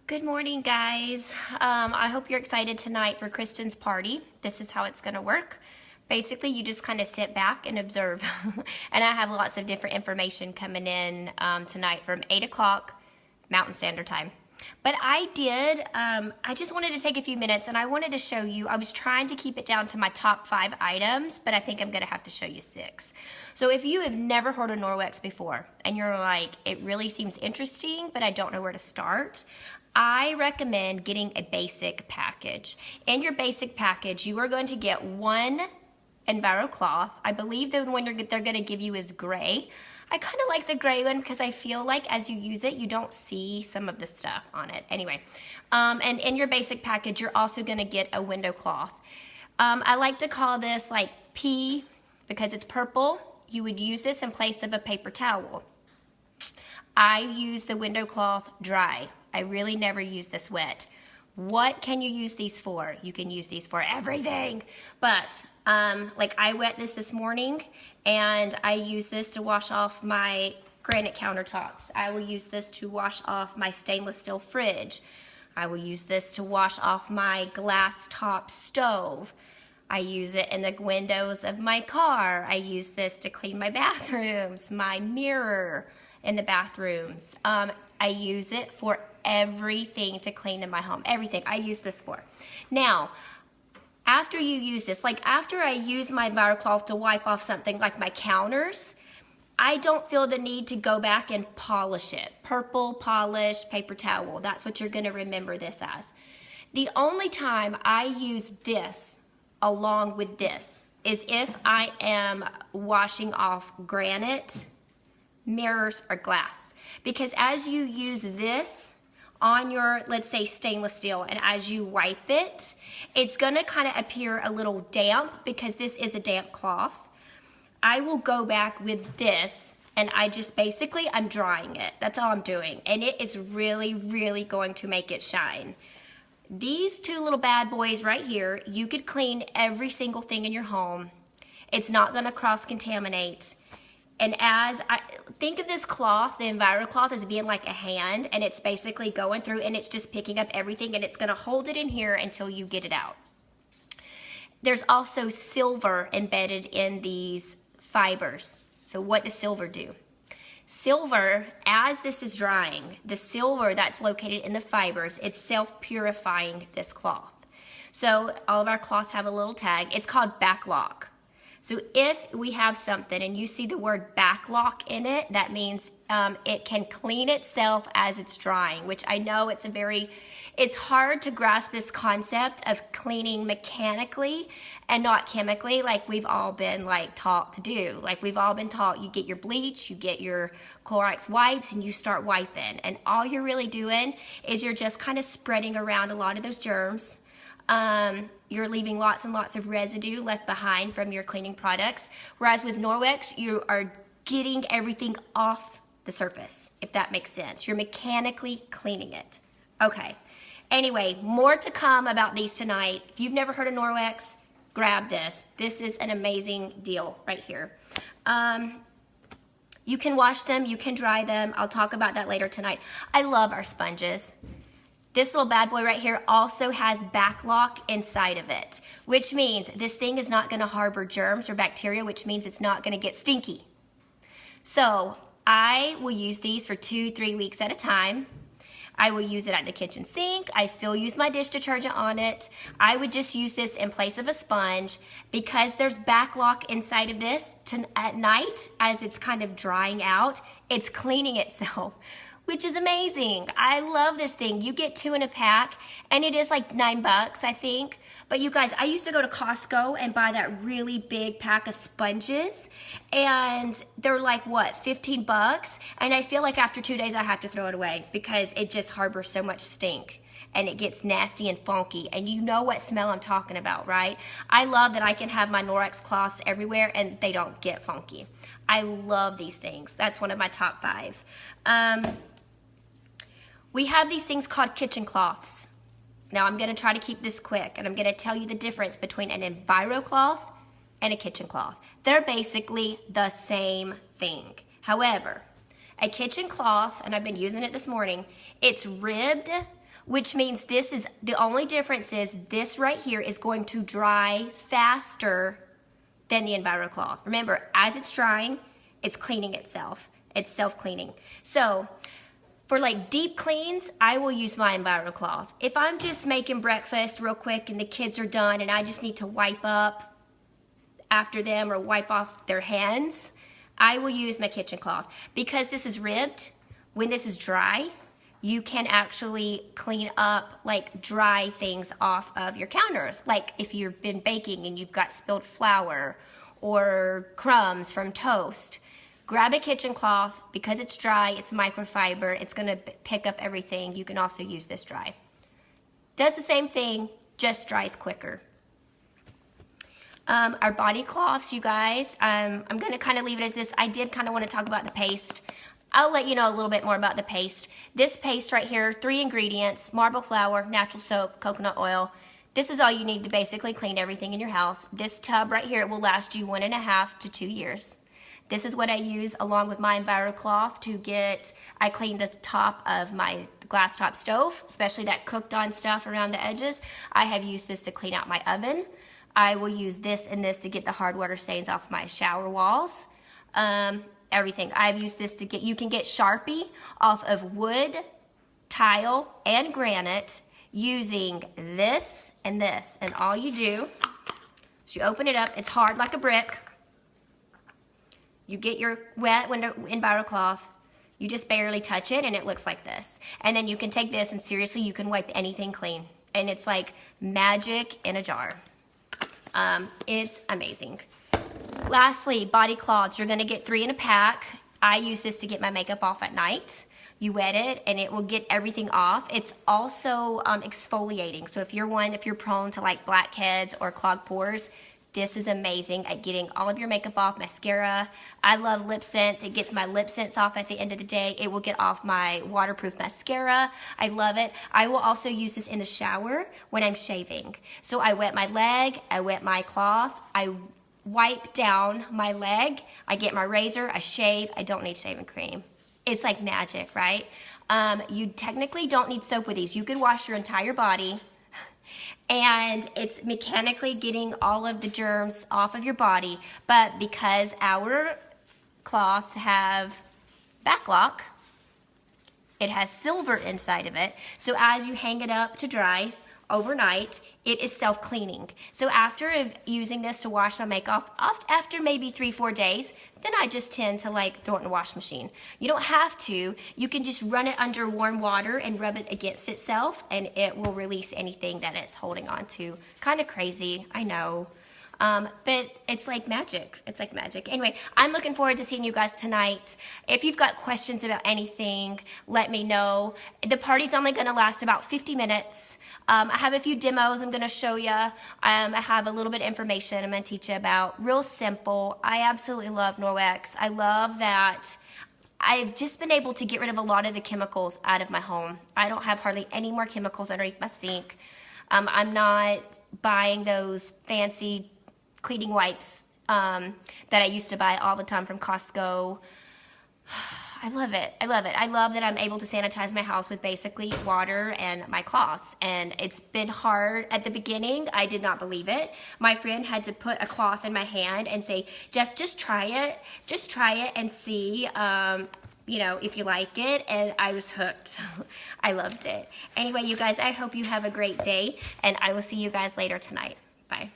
Good morning, guys. I hope you're excited tonight for Kristen's party. This is how it's going to work. Basically, you just kind of sit back and observe. And I have lots of different information coming in tonight from 8 o'clock Mountain Standard Time. But I just wanted to take a few minutes and I wanted to show you, I was trying to keep it down to my top 5 items, but I think I'm going to have to show you 6. So if you have never heard of Norwex before and you're like, it really seems interesting, but I don't know where to start, I recommend getting a basic package. In your basic package, you are going to get one Enviro cloth. I believe the one they're going to give you is gray. I kind of like the gray one because I feel like as you use it, you don't see some of the stuff on it. Anyway, and in your basic package, you're also going to get a window cloth. I like to call this like P because it's purple. You would use this in place of a paper towel. I use the window cloth dry. I really never use this wet. What can you use these for? You can use these for everything. But like I wet this morning and I use this to wash off my granite countertops. I will use this to wash off my stainless steel fridge. I will use this to wash off my glass top stove. I use it in the windows of my car. I use this to clean my bathrooms, my mirror in the bathrooms. I use it for everything to clean in my home. Everything I use this for. Now, after you use this, like after I use my Enviro cloth to wipe off something like my counters, I don't feel the need to go back and polish it. Purple, polished, paper towel. That's what you're going to remember this as. The only time I use this along with this is if I am washing off granite, mirrors, or glass. Because as you use this on your, let's say, stainless steel, and as you wipe it, it's gonna kind of appear a little damp because this is a damp cloth. I will go back with this and I just basically, I'm drying it. That's all I'm doing. And it is really, really going to make it shine. These two little bad boys right here, you could clean every single thing in your home. It's not gonna cross-contaminate. And as I think of this cloth, the Enviro cloth, as being like a hand, and it's basically going through and it's just picking up everything and it's gonna hold it in here until you get it out. There's also silver embedded in these fibers. So what does silver do? Silver, as this is drying, the silver that's located in the fibers, it's self-purifying this cloth. So all of our cloths have a little tag. It's called backlock. So if we have something and you see the word backlock in it, that means it can clean itself as it's drying, which I know it's hard to grasp this concept of cleaning mechanically and not chemically like we've all been like taught to do. Like we've all been taught you get your bleach, you get your Clorox wipes, and you start wiping. And all you're really doing is you're just kind of spreading around a lot of those germs. You're leaving lots and lots of residue left behind from your cleaning products. Whereas with Norwex, you are getting everything off the surface, if that makes sense. You're mechanically cleaning it. Okay. Anyway, more to come about these tonight. If you've never heard of Norwex, grab this. This is an amazing deal right here. You can wash them, you can dry them. I'll talk about that later tonight. I love our sponges. This little bad boy right here also has backlock inside of it, which means this thing is not gonna harbor germs or bacteria, which means it's not gonna get stinky. So I will use these for 2-3 weeks at a time. I will use it at the kitchen sink. I still use my dish detergent on it. I would just use this in place of a sponge because there's backlock inside of this at night as it's kind of drying out, it's cleaning itself, which is amazing. I love this thing. You get 2 in a pack, and it is like $9, I think. But you guys, I used to go to Costco and buy that really big pack of sponges, and they're like, what, 15 bucks? And I feel like after 2 days, I have to throw it away because it just harbors so much stink, and it gets nasty and funky, and you know what smell I'm talking about, right? I love that I can have my Norwex cloths everywhere, and they don't get funky. I love these things. That's one of my top 5. We have these things called kitchen cloths. Now I'm gonna try to keep this quick and I'm gonna tell you the difference between an Enviro cloth and a kitchen cloth. They're basically the same thing. However, a kitchen cloth, and I've been using it this morning, it's ribbed which means this is, the only difference is this right here is going to dry faster than the EnviroCloth. Remember, as it's drying, it's cleaning itself. It's self-cleaning. So for like deep cleans, I will use my EnviroCloth. If I'm just making breakfast real quick and the kids are done and I just need to wipe up after them or wipe off their hands, I will use my kitchen cloth. Because this is ribbed, when this is dry, you can actually clean up like dry things off of your counters. Like if you've been baking and you've got spilled flour or crumbs from toast, grab a kitchen cloth. Because it's dry, it's microfiber, it's gonna pick up everything. You can also use this dry. Does the same thing, just dries quicker. Our body cloths, you guys, I'm gonna kind of leave it as this. I did kind of want to talk about the paste. I'll let you know a little bit more about the paste. This paste right here, 3 ingredients: marble flour, natural soap, coconut oil. This is all you need to basically clean everything in your house. This tub right here will last you 1.5 to 2 years. This is what I use along with my EnviroCloth to get, I clean the top of my glass top stove, especially that cooked on stuff around the edges. I have used this to clean out my oven. I will use this and this to get the hard water stains off my shower walls. Everything. I've used this to get, you can get Sharpie off of wood, tile, and granite using this and this. And all you do is you open it up. It's hard like a brick. You get your wet EnviroCloth. You just barely touch it and it looks like this. And then you can take this and seriously, you can wipe anything clean. And it's like magic in a jar. It's amazing. Lastly, body cloths. You're gonna get 3 in a pack. I use this to get my makeup off at night. You wet it and it will get everything off. It's also exfoliating. So if you're prone to like blackheads or clogged pores, this is amazing at getting all of your makeup off. Mascara. I love lip scents. It gets my lip scents off at the end of the day. It will get off my waterproof mascara. I love it. I will also use this in the shower when I'm shaving. So I wet my leg, I wet my cloth, I wipe down my leg, I get my razor, I shave. I don't need shaving cream. It's like magic, right? You technically don't need soap with these. You could wash your entire body and it's mechanically getting all of the germs off of your body. But because our cloths have backlock, it has silver inside of it. So as you hang it up to dry overnight, it is self-cleaning. So after using this to wash my makeup off, after maybe 3-4 days, then I just tend to like throw it in the wash machine. You don't have to. You can just run it under warm water and rub it against itself and it will release anything that it's holding on to. Kind of crazy, I know. But it's like magic. It's like magic. Anyway, I'm looking forward to seeing you guys tonight. If you've got questions about anything, let me know. The party's only going to last about 50 minutes. I have a few demos I'm going to show you. I have a little bit of information I'm going to teach you about. Real simple. I absolutely love Norwex. I love that I've just been able to get rid of a lot of the chemicals out of my home. I don't have hardly any more chemicals underneath my sink. I'm not buying those fancy cleaning wipes that I used to buy all the time from Costco. I love it. I love it. I love that I'm able to sanitize my house with basically water and my cloths. And it's been hard at the beginning. I did not believe it. My friend had to put a cloth in my hand and say, just try it. Just try it and see, you know, if you like it. And I was hooked. I loved it. Anyway, you guys, I hope you have a great day. And I will see you guys later tonight. Bye.